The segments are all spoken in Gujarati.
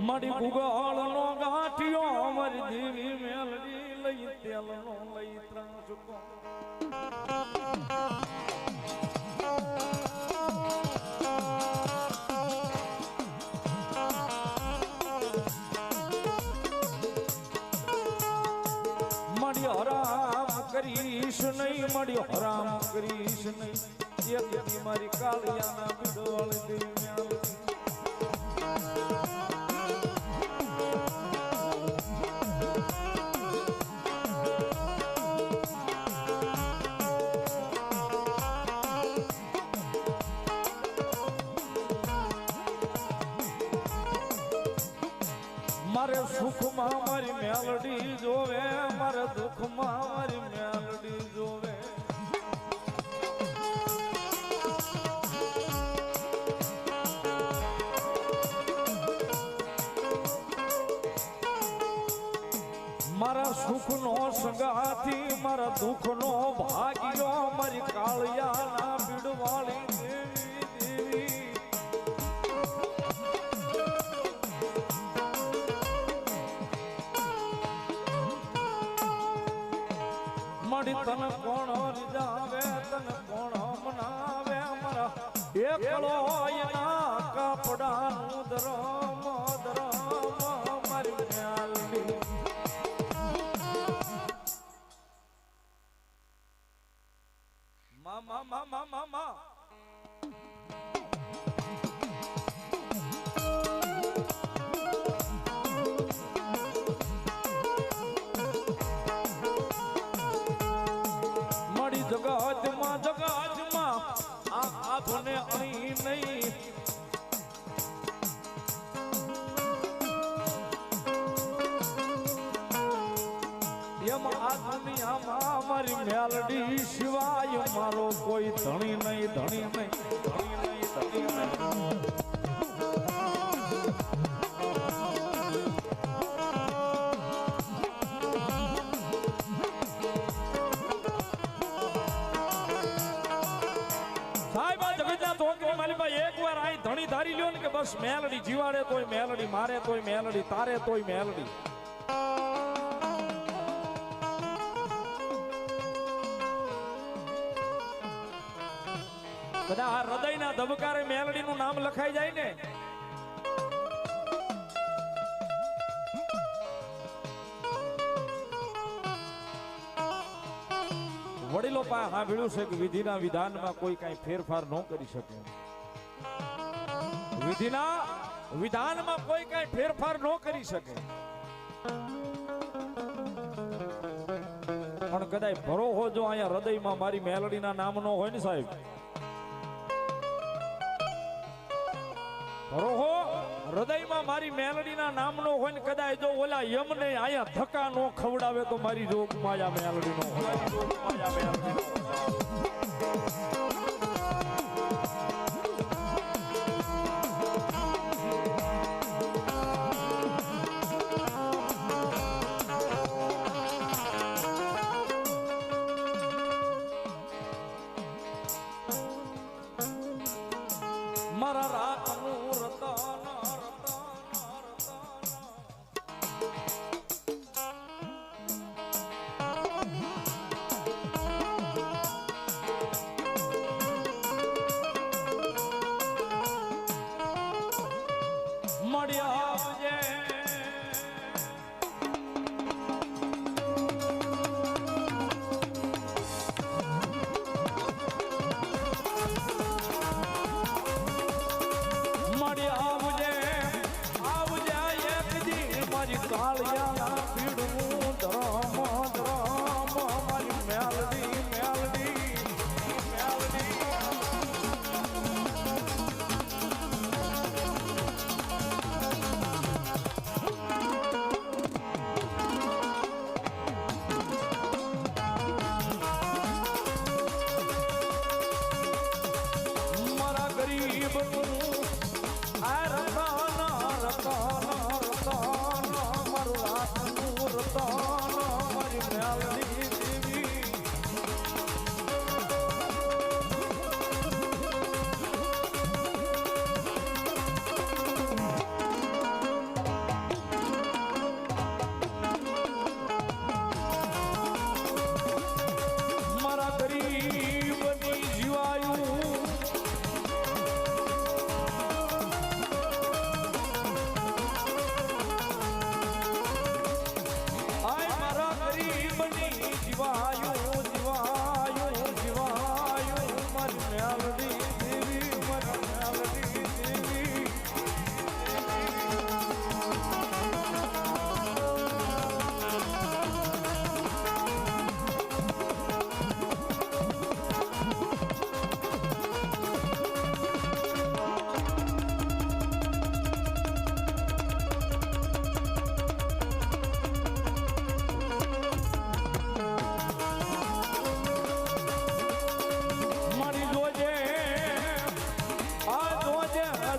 મારી ગુગળ નો ગાંઠિયો અમારી દેવી મેલડી લઈ તેલ નો લઈ ત્રાસકો મળ્યો હરામ કરીશ નહીં મળ્યો હરામ કરીશ નહીં એક મારી કાળિયાના બિડોળ દેવી મેલડી મારે સુખમાં મારી મેલડી જોવે મારે દુઃખમાં મારી મેલડી જોવે મારા સુખનો સંગાથી મારા દુઃખનો ભાગ્યો મારી કાળિયાના બીડવાળી દેવી દેવી મળી તને કોણ રીજાવે તને કોણ મનાવે મારા એકલો એના કપડાનું ધરમ ધરમ મારી મેલડી મામા મામા મામા જગતમાં આ આંખોને અહીં નહીં એમ આ દુનિયામાં મારી મેલડી સિવાય મારો કોઈ ધણી નહીં ધણી નહીં ધણી નહીં ધણી નહીં એકવાર આ ધણી ધારી લ્યો ને કે બસ મેલડી જીવાડે તોય મેલડી મારે તોય મેલડી તારે તોય મેલડી બધા આ હૃદયના ધબકારે મેલડી નું નામ લખાઈ જાય ને વડીલો પાસે સાંભળ્યું છે કે વિધિના વિધાનમાં કોઈ કઈ ફેરફાર ન કરી શકે વિધિના વિધાનમાં કોઈ કઈ ફેરફાર ન કરી શકે પણ કદાચ ભરોહો જો અહીંયા હૃદયમાં મારી મેલડીના નામનો હોય ને સાહેબ ભરોહો હૃદયમાં મારી મેલડીના નામનો હોય ને કદાચ જો ઓલા યમને અહીંયા ધક્કા નો ખવડાવે તો મારી જોગ માયા મેલડીનો માયા મેલડીનો મારા રાખનું રતન મળ્યા આવજે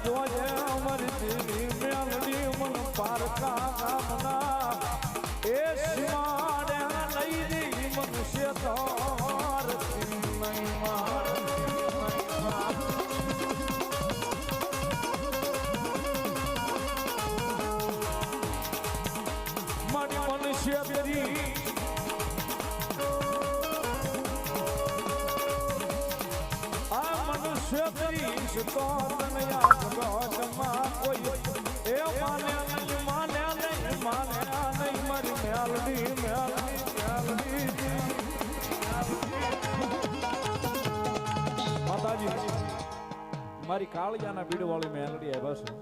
જોજે અમારી દિલી મેલડી મન પારકા ગામના એ સીમાડે લઈ દી મનુષ્ય તાર નહીં માર મારી મનુષ્ય કરી કરીશ તો તને યાદ ગોતમાં કોઈ એ માને નહીં માને નહીં માને નહીં મારી મેલડી માતાજી મારી કાળિયાના બીડવાળી મેલડી આવ્યા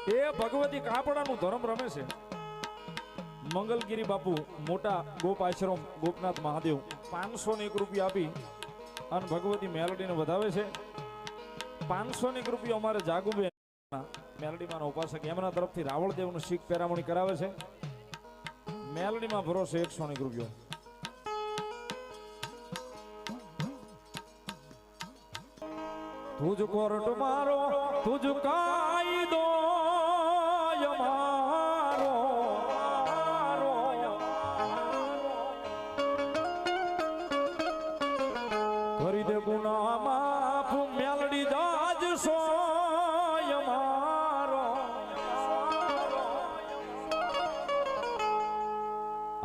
છે એ ભગવતી કાપડાનું ધર્મ રમે છે મંગલગીરી બાપુ મોટા ગોપ આશ્રમ ગોપનાથ મહાદેવ 501 રૂપિયા આપી અને ભગવતી મેલડીને વધાવે છે 501 રૂપિયા અમારે જાગુબેન મેલડીમાં ઉપાસક એમના તરફથી રાવળદેવનું શીખ પેરામણી કરાવે છે મેલડીમાં ભરોસે 101 રૂપિયો તુજ કોર્ટ મારો તુજ કાયદો મારો કરી દે ગુના માફ મેલડી જાજ સોય મારો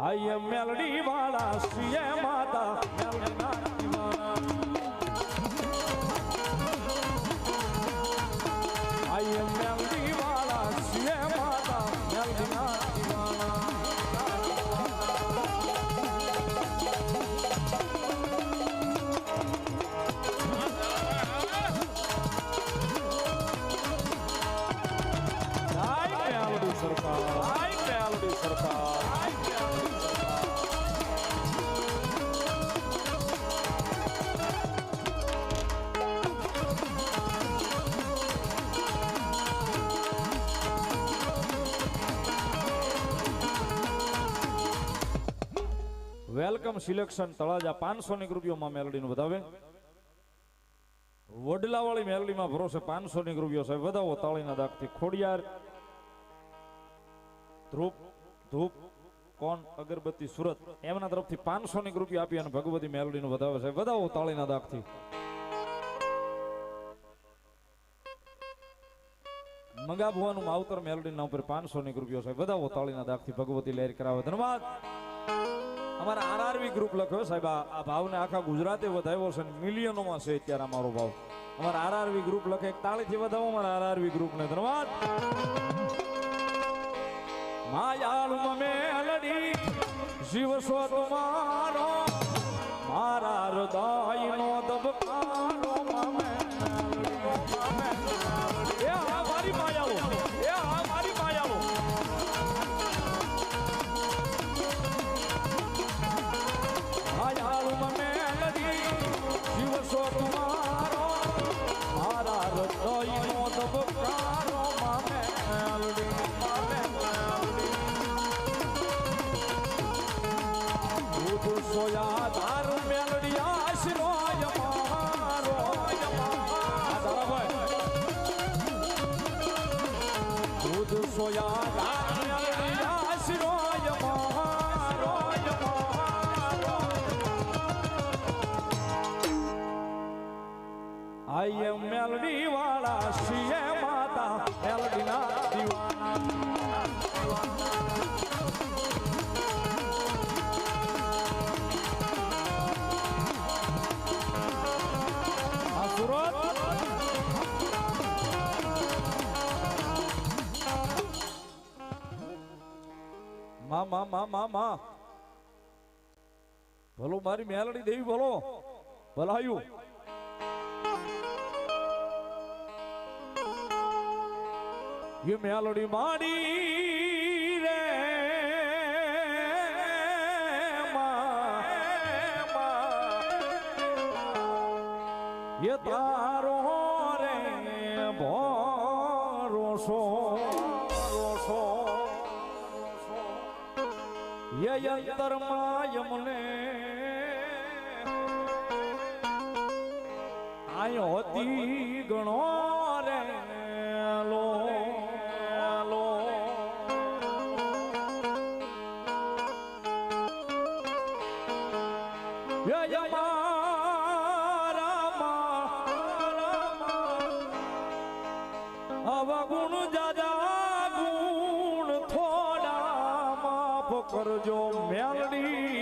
આય મેલડી વાળા શ્રીએ માતા મેલડીના દીવાના આય મેલડી વાળા શ્રીએ માતા મેલડીના દીવાના વેલકમ સિલેક્શન તળાજા 501 રૂપિયામાં મેલડીનું વધાવે વડલાવાળી મેલડીમાં ભરોસે 501 રૂપિયો સાહેબ વધાવો તાળીના દાગથી ખોડિયાર ધૂપ કોણ અગરબત્તી સુરત એમના તરફથી 501 રૂપિયા આપી અને ભગવતી મેલડીનું વધાવે છે વધાવો તાળીના દાગથી મંગાભવાનું માવતર મેલડીના ઉપર 501 રૂપિયો છે વધાવો તાળીના દાગથી ભગવતી લહેર કરાવે ધન્યવાદ અમારા આરઆરવી ગ્રુપ લખ્યો સાહેબ આ ભાવને આખા ગુજરાતે વધાવ્યો છે મિલિયનોમાં છે અત્યારે અમારો ભાવ અમારા આરઆરવી ગ્રુપ લખે એક તાળીથી વધાવો અમારા આરઆરવી ગ્રુપને ધન્યવાદ માયાળુમાં મેલડી જીવસો તમારો મારા હૃદયનો દબકારો મામે એ આ મારી માયાળુ એ આ મારી માયાળુ માયાળુમાં મેલડી જીવસો તમારો મારા હૃદયનો દબકારો મામે મેલડી સોયા ધાર મેલડી આશરોય મારો દૂધ સોયા ધાર મેલડી આશરોય મારો આઈ એમ મેલડી વાળા શ્રીએ માતા મેલડીના દીવાના માં ભલો મારી મેલડી દેવી ભલો ભલાયું ये मेलडी माड़ी रे ये तारो रे भरोसो ये यंतर मायमने અહીં હોતી ગણો રે લો લો અવગુણ જાજા ગુણ થોડા માફ કરજો મેલડી